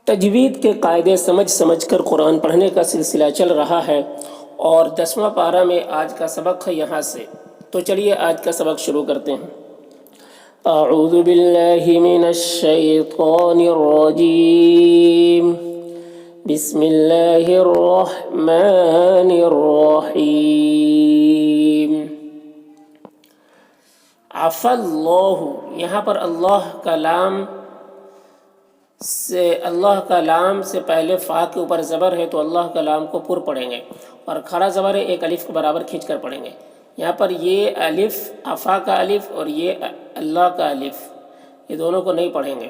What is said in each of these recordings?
تجوید کے قاعدے سمجھ سمجھ کر قرآن پڑھنے کا سلسلہ چل رہا ہے اور 10واں پارہ میں آج کا سبق ہے یہاں سے۔ تو چلیے آج کا سبق شروع کرتے ہیں۔ اعوذ باللہ من الشیطان الرجیم، بسم اللہ الرحمن الرحیم۔ عفا اللہ، یہاں پر اللہ کا لام سے پہلے فا کے اوپر زبر ہے تو اللہ کا لام کو پر پڑھیں گے اور کھڑا زبر ہے ایک الف کے برابر کھینچ کر پڑھیں گے۔ یہاں پر یہ الف عفا کا الف اور یہ اللہ کا الف، یہ دونوں کو نہیں پڑھیں گے۔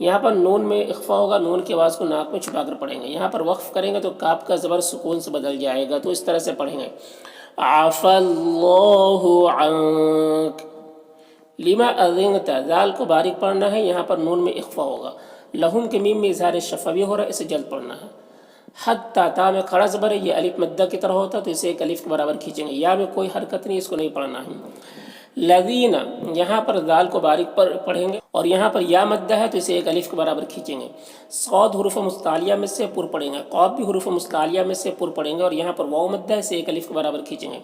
یہاں پر نون میں اخفا ہوگا، نون کی آواز کو ناک میں چھپا کر پڑھیں گے۔ یہاں پر وقف کریں گے تو کاف کا زبر سکون سے بدل جائے گا، تو اس طرح سے پڑھیں گے۔ عفا اللہ عنک لما اذنت، ذال کو باریک پڑھنا ہے، یہاں پر نون میں اخفا ہوگا۔ لہم کے میم میں اظہار شفوی ہو رہا ہے، اسے جلد پڑھنا ہے۔ حتی تا میں کھڑا زبر ہے، یہ الف مدہ کی طرح ہوتا ہے تو اسے ایک الف کے برابر کھینچیں گے۔ یا میں کوئی حرکت نہیں، اس کو نہیں پڑھنا ہے۔ لذین، یہاں پر ذال کو باریک پڑھیں گے اور یہاں پر یا مدہ ہے تو اسے ایک الف کے برابر کھینچیں گے۔ صاد حروف مستعلیہ میں سے پر پڑھیں گے، قاف بھی حروف مستعلیہ میں سے پر پڑھیں گے اور یہاں پر واو مدہ ہے، اسے ایک الف کے برابر کھینچیں گے۔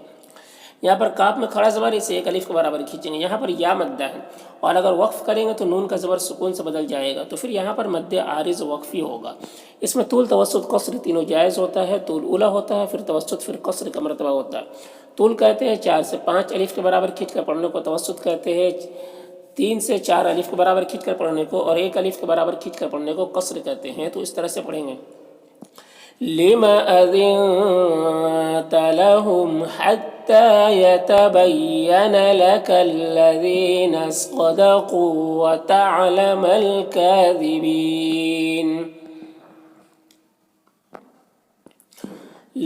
یہاں پر کاف میں کھڑا زبر اسے ایک الف کے برابر کھینچیں گے۔ یہاں پر یا مدہ ہے اور اگر وقف کریں گے تو نون کا زبر سکون سے بدل جائے گا، تو پھر یہاں پر مد عارض وقفی ہوگا۔ اس میں طول توسط قصر تینوں جائز ہوتا ہے۔ طول اولا ہوتا ہے، پھر توسط، پھر قصر کا مرتبہ ہوتا ہے۔ طول کہتے ہیں 4 سے 5 الف کے برابر کھینچ کر پڑھنے کو، توسط کہتے ہیں 3 سے 4 الف کے برابر کھینچ کر پڑھنے کو، اور 1 الف کے برابر کھینچ کر پڑھنے کو قصر کہتے ہیں۔ تو اس طرح سے پڑھیں گے۔ لما أذنت لهم حتى يتبين لك الذين صدقوا وتعلم الكاذبين۔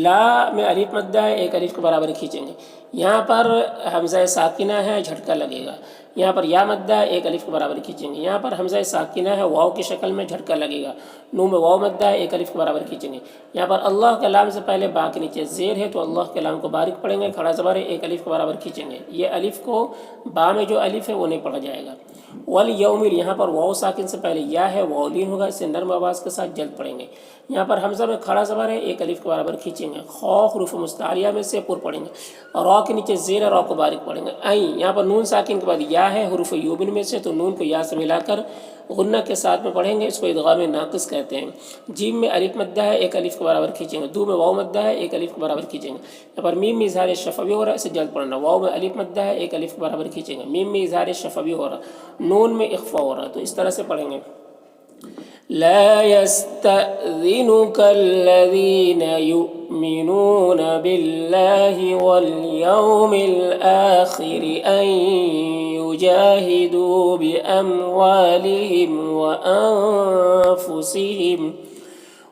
لا میں الف مدہ ہے، ایک الف کے برابر کھینچیں گے۔ یہاں پر حمزہ ساکنہ ہے، جھٹکا لگے گا۔ یہاں پر یا مدہ ہے، ایک الف کے برابر کھینچیں گے۔ یہاں پر حمزہ ساکنہ ہے، واو کی شکل میں، جھٹکا لگے گا۔ نون میں واو مدہ ہے، ایک الف کے برابر کھینچیں گے۔ یہاں پر اللہ کے لام سے پہلے با کے نیچے زیر ہے تو اللہ کے لام کو باریک پڑھیں گے، کھڑا زبر ہے، ایک الف کے برابر کھینچیں گے۔ یہ الف کو با میں جو الف ہے وہ نہیں پڑھا جائے گا۔ والیوم، یہاں پر واو ساکن سے پہلے یا ہے، واو لین ہوگا، اسے نرم آواز کے ساتھ جلد پڑھیں گے۔ یہاں پر حمزہ میں کھڑا زبر ہے، ایک الف کے برابر کھینچیں گے۔ خو حروف مستعلیہ میں سے پر پڑھیں گے اور را کے نیچے زیر ہے، را کو باریک پڑھیں گے۔ عین، یہاں پر نون ساکن کے بعد یا ہے، حروف یوبن میں سے، تو نون کو یا سے ملا کر غنہ کے ساتھ میں پڑھیں گے، اس کو ادغام ناقص کہتے ہیں۔ جیم میں الف مدہ ہے، ایک الف کے برابر کھینچیں گے۔ دو میں واو مدہ ہے، ایک الف کے برابر کھینچیں گے۔ یہاں پر میم میں اظہار شفوی ہو رہا ہے، اسے جلد پڑھنا۔ واو میں الف مدہ ہے، ایک الف کے برابر کھینچیں گے۔ میم میں اظہار شفوی ہو رہا ہے، نون میں اخفا ہو رہا ہے، تو اس طرح سے پڑھیں گے۔ لا يستأذنك الذين يؤمنون بالله واليوم الآخر أن يجاهدوا بأموالهم وأنفسهم۔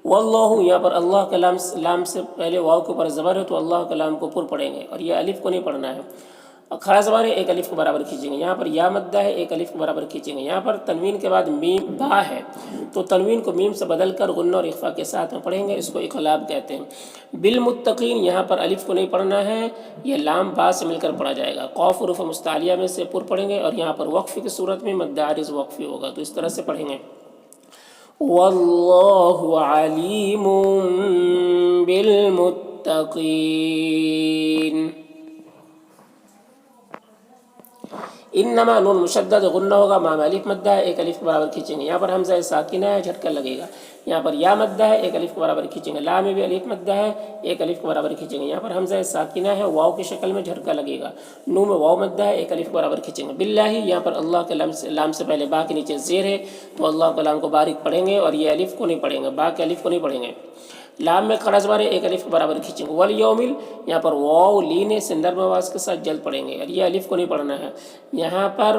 واللہ، یہاں پر اللہ کا لام سے پہلے واو کے اوپر زبر ہے تو اللہ کا لام کو پر پڑھیں گے اور یہ الف کو نہیں پڑھنا ہے۔ کھڑا زبر ہے، ایک الف کے برابر کھینچیں گے۔ یہاں پر یا مدہ ہے، ایک الف کے برابر کھینچیں گے۔ یہاں پر تنوین کے بعد میم با ہے تو تنوین کو میم سے بدل کر غنہ اور اخفا کے ساتھ میں پڑھیں گے، اس کو اقلاب کہتے ہیں۔ بالمتقین، یہاں پر الف کو نہیں پڑھنا ہے، یہ لام با سے مل کر پڑھا جائے گا۔ قاف حروف مستعلیہ میں سے پر پڑھیں گے اور یہاں پر وقف کی صورت میں مد عارض وقفی ہوگا، تو اس طرح سے پڑھیں گے۔ واللہ علیم بالمتقین۔ انما، نون مشدد غنہ ہوگا، ماں میں الف مدہ ہے، ایک الف کے برابر کھینچیں گے۔ یہاں پر حمزہ ساکنہ ہے، جھٹکا لگے گا۔ یہاں پر یا مدہ ہے، ایک الف کے برابر کھینچیں گے۔ لا میں بھی الف مدہ ہے، ایک الف کے برابر کھینچیں گے۔ یہاں پر حمزہ ساکنہ ہے، واو کی شکل میں، جھٹکا لگے گا۔ نون میں واو مدہ ہے، ایک الف کے برابر کھینچیں گے۔ باللہ، یہاں پر اللہ کے لام سے پہلے با کے نیچے زیر ہے تو اللہ کے لام کو باریک پڑھیں گے اور یہ الف کو نہیں پڑھیں گے، با کے الف کو نہیں پڑھیں گے۔ لام میں کھڑا زبر ہے، ایک الف کے برابر کھینچیں گے۔ والیومل، یہاں پر واو لین سے نرم آواز کے ساتھ جلد پڑھیں گے اور یہ الف کو نہیں پڑھنا ہے۔ یہاں پر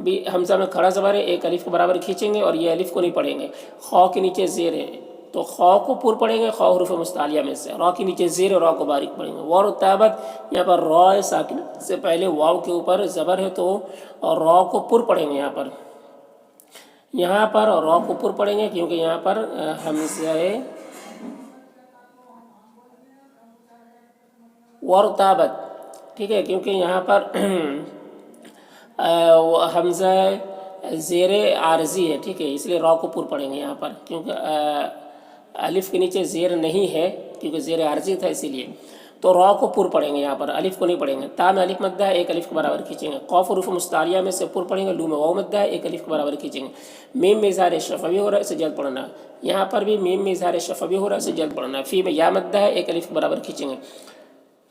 بھی حمزہ میں کھڑا زبر ہے، ایک الف کے برابر کھینچیں گے اور یہ الف کو نہیں پڑھیں گے۔ خو کے نیچے زیر ہے تو خو کو پر پڑھیں گے، خو حروف مستعلیہ میں سے۔ را کے نیچے زیر ہے، را کو باریک پڑھیں گے۔ ورتابت، یہاں پر را ساکن سے پہلے واو کے اوپر زبر ہے تو را کو پر پڑھیں گے۔ یہاں پر را کو پر پڑھیں گے کیونکہ یہاں پر حمزہ ورتابت، ٹھیک ہے، کیونکہ یہاں پر حمزہ زیر عارضی ہے، ٹھیک ہے، اس لیے را کو پر پڑھیں گے یہاں پر، کیونکہ الف کے نیچے زیر نہیں ہے، کیونکہ زیر عارضی تھا اسی لیے، تو را کو پر پڑھیں گے یہاں پر، الف کو نہیں پڑھیں گے۔ تا میں الف مدہ ہے، ایک الف کے برابر کھینچیں گے۔ قاف حروف مستعلیہ میں سے پر پڑھیں گے، لو میں واو مدہ ہے، ایک الف کے برابر کھینچیں گے۔ میم میں اظہار شفوی ہو رہا ہے، اسے جلد پڑھنا ہے، یہاں پر بھی میم میں اظہار شفوی ہو رہا ہے، اسے جلد پڑھنا ہے۔ فی میں یا مدہ ہے، ایک الف کے برابر کھینچیں گے۔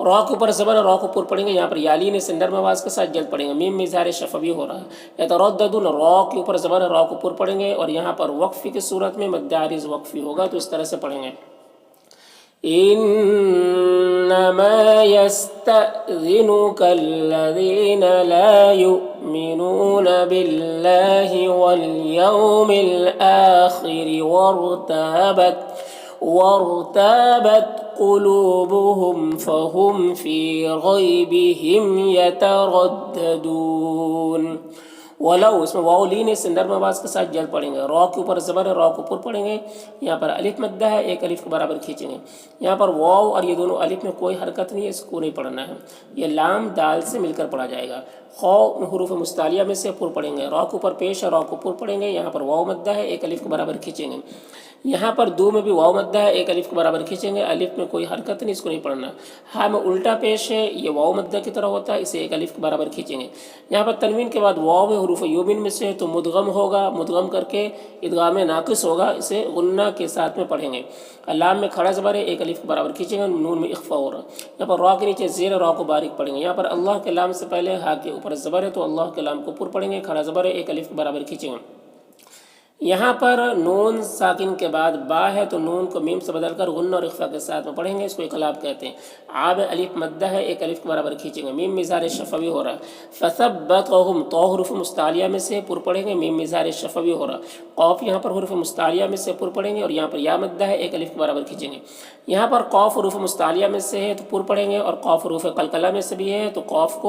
را کے اوپر زبر ہے، را کو پر پڑھیں گے، یہاں پر یالین سے نرم آواز کے ساتھ جلد پڑھیں گے۔ میم میں اظہار شفوی ہو رہا ہے۔ یترددون، را کے اوپر زبر ہے، را کو پر پڑھیں گے، اور یہاں پر وقفی کی صورت میں مد عارض وقفی ہوگا، تو اس طرح سے پڑھیں گے۔ انما يستأذنك الذين لا يؤمنون بالله واليوم الآخر وارتابت قلوبهم فهم في غيبهم يترددون۔ ولو، اس میں واو لین سے نرم آواز کے ساتھ جلد پڑھیں گے۔ را کے اوپر زبر ہے، را کو پر پڑھیں گے، یہاں پر الف مدہ ہے، ایک الف کے برابر کھینچیں گے۔ یہاں پر واو اور یہ دونوں الف میں کوئی حرکت نہیں ہے، اس کو نہیں پڑھنا ہے، یہ لام دال سے مل کر پڑھا جائے گا۔ خو حروف مستعلیہ میں سے پر پڑھیں گے، را کے اوپر پیش ہے، را کو پر پڑھیں گے، یہاں پر واو مدہ ہے، ایک الف کے برابر کھینچیں گے۔ یہاں پر دو میں بھی واو مدہ ہے، ایک الف کے برابر کھینچیں گے، الف میں کوئی حرکت نہیں، اس کو نہیں پڑھنا۔ ہاں میں الٹا پیش ہے، یہ واو مدہ کی طرح ہوتا ہے، اسے ایک الف کے برابر کھینچیں گے۔ یہاں پر تنوین کے بعد واو ہے، حروف یومن میں سے، تو مدغم ہوگا، مدغم کر کے ادغام ناقص ہوگا، اسے غنہ کے ساتھ میں پڑھیں گے۔ لام میں کھڑا زبر ہے، ایک الف کے برابر کھینچیں گے، نون میں اخفا ہو رہا ہے۔ یہاں پر را کے نیچے زیر، را کو باریک پڑھیں گے۔ یہاں پر اللہ کے لام سے پہلے ہا کے اوپر زبر ہے، تو اللہ کے لام کو پر پڑھیں گے، کھڑا زبر ہے، ایک الف کے برابر کھینچیں گے۔ یہاں پر نون ساکن کے بعد با ہے، تو نون کو میم سے بدل کر غنہ اور اخفا کے ساتھ میں پڑھیں گے، اس کو اقلاب کہتے ہیں۔ آب الف مدہ ہے، ایک الف کے برابر کھینچیں گے، میم مظہر شفوی ہو رہا ہے۔ فثبتہم، تو حروف مستعلیہ میں سے پر پڑھیں گے، میم مظہر شفوی ہو رہا ہے۔ قاف یہاں پر حروف مستعلیہ میں سے پر پڑھیں گے، اور یہاں پر یا مدہ ہے، ایک الف کے برابر کھینچیں گے۔ یہاں پر قاف حروف مستعلیہ میں سے ہے تو پر پڑھیں گے، اور قاف حروف قلقلہ میں سے بھی ہے تو قاف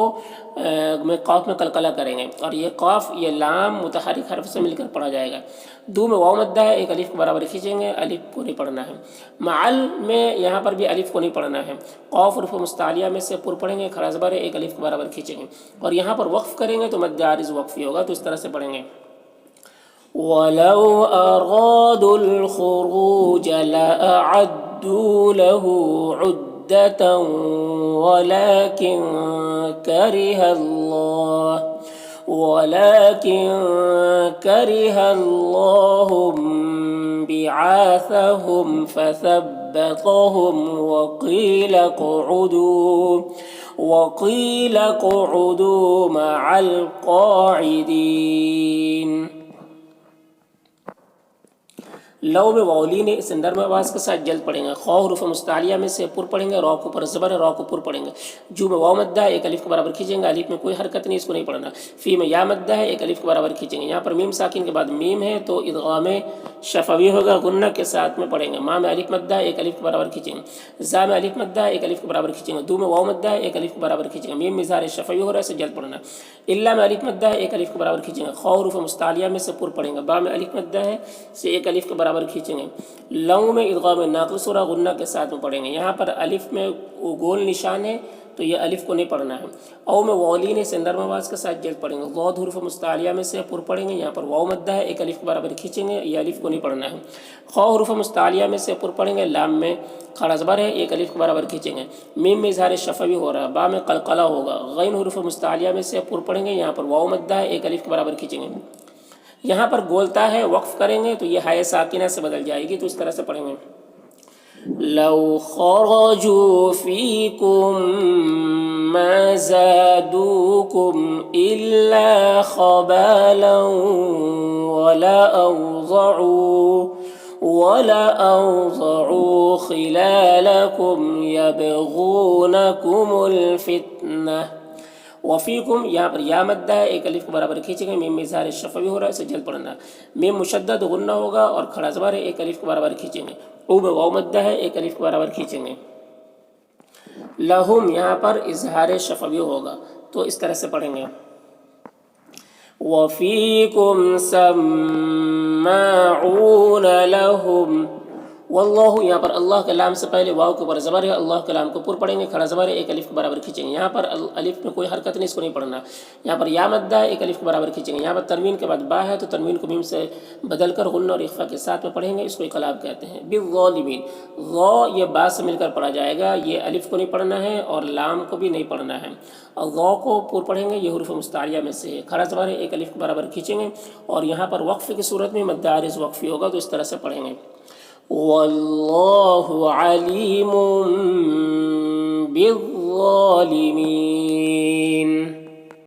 میں قلقلہ کریں گے، اور یہ قاف یہ لام متحرک حرف سے مل کر پڑھا جائے گا۔ دو میں واو مدہ ہے، ایک الف کے برابر کھینچیں گے، الف کو نہیں پڑھنا ہے۔ معل میں یہاں پر بھی الف کو نہیں پڑھنا ہے۔ قاف حروف مستعلیہ میں سے پر پڑھیں گے، کھڑا زبر ہے، ایک الف کے برابر کھینچیں گے، اور یہاں پر وقف کریں گے تو مد عارض وقفی ہوگا، تو اس طرح سے پڑھیں گے۔ وَلَوْ أَرَادُوا الْخُرُوجَ لَأَعَدُّوا لَهُ عُدَّةً ولكن كره الله بعاثهم فثبطهم وقيل اقعدوا مع القاعدين۔ لو میں واولین اس نرم آواز کے ساتھ جلد پڑھیں گے۔ خو حروف مستعلیہ میں سے پر پڑھیں گے، را کو پر زبر ہے، را کو پر پڑھیں گے۔ جو میں واو مدہ ہے، ایک الف کے برابر کھینچیں گے، الف میں کوئی حرکت نہیں، اس کو نہیں پڑھنا۔ فی میں یا مدہ ہے، ایک الف کے برابر کھینچیں گے، یہاں پر میم ساکن کے بعد میم ہے تو ادغام شفوی ہوگا، غنہ کے ساتھ میں پڑھیں گے۔ ما میں الف مدہ ہے، ایک الف کے برابر کھینچیں گے۔ زا میں الف مدہ ہے، ایک الف کے برابر کھینچیں گے۔ دو میں واو مدہ ہے، ایک الف کے برابر کھینچیں گے، میم مظہر شفوی ہو رہا ہے، اسے جلد پڑھنا۔ الا میں الف مدہ ہے، ایک الف کے برابر کھینچیں گے۔ خو حروف مستعلیہ میں سے پر پڑھیں گے۔ با میں الف مدہ ہے سے ایک الف کے برابر کھینچیں گے۔ لو میں ادغام ناقص اور غنہ کے ساتھ میں پڑھیں گے۔ یہاں پر الف میں گول نشان ہے تو یہ الف کو نہیں پڑھنا ہے۔ او میں واولین سے نرم آواز کے ساتھ جلد پڑھیں گے۔ ضاد حروف مستعلیہ میں سے پر پڑھیں گے، یہاں پر واو مدہ ہے، ایک الف کے برابر کھینچیں گے، یہ الف کو نہیں پڑھنا ہے۔ خو حروف مستعلیہ میں سے پر پڑھیں گے، لام میں کھڑا زبر ہے، ایک الف کے برابر کھینچیں گے، میم میں اظہار شفوی ہو رہا ہے، با میں قلقلہ ہوگا۔ غین حروف مستعلیہ میں سے پر پڑھیں گے، یہاں پر واو مدہ ہے، ایک الف کے برابر کھینچیں گے۔ یہاں پر گولتا ہے، وقف کریں گے تو یہ ہائے ساکنہ سے بدل جائے گی، تو اس طرح سے پڑھیں گے۔ لو خرجوا فيكم ما زادوكم إلا خبالا ولأوضعوا خلالكم يبغونكم الفتنة۔ وفیکم یہاں پر یا مدہ ہے، ایک الف کے برابر کھینچیں گے، میم میں اظہار شفوی ہو رہا ہے، اسے جلد پڑھنا۔ میم مشدد غنہ ہوگا اور کھڑا زبر ہے، ایک الف کے برابر کھینچیں گے۔ او میں واو مدہ ہے، ایک الف کے برابر کھینچیں گے۔ لہم یہاں پر اظہار شفوی ہوگا، تو اس طرح سے پڑھیں گے۔ وفیکم سماعون لہم واللہ یہاں پر اللہ کے لام سے پہلے واو کے اوپر زبر ہے، اللہ کے لام کو پر پڑھیں گے، کھڑا زبر ہے، ایک الف کے برابر کھینچیں گے، یہاں پر الف میں کوئی حرکت نہیں، اس کو نہیں پڑھنا، یہاں پر یا مدہ ہے، ایک الف کے برابر کھینچیں گے، یہاں پر تنوین کے بعد با ہے تو تنوین کو میم سے بدل کر غنہ اور اخفا کے ساتھ میں پڑھیں گے، اس کو انقلاب کہتے ہیں۔ بالظالمین، غو یہ با سے مل کر پڑھا جائے گا، یہ الف کو نہیں پڑھنا ہے اور لام کو بھی نہیں پڑھنا ہے، اور غو کو پر پڑھیں گے، یہ حروف مستعاریہ میں سے ہے، کھڑا زبر ہے، ایک الف کے برابر کھینچیں گے، اور یہاں پر وقف کی صورت میں مد عارض وقفی ہوگا تو اس طرح سے پڑھیں گے۔ واللہ علیم بالظالمین۔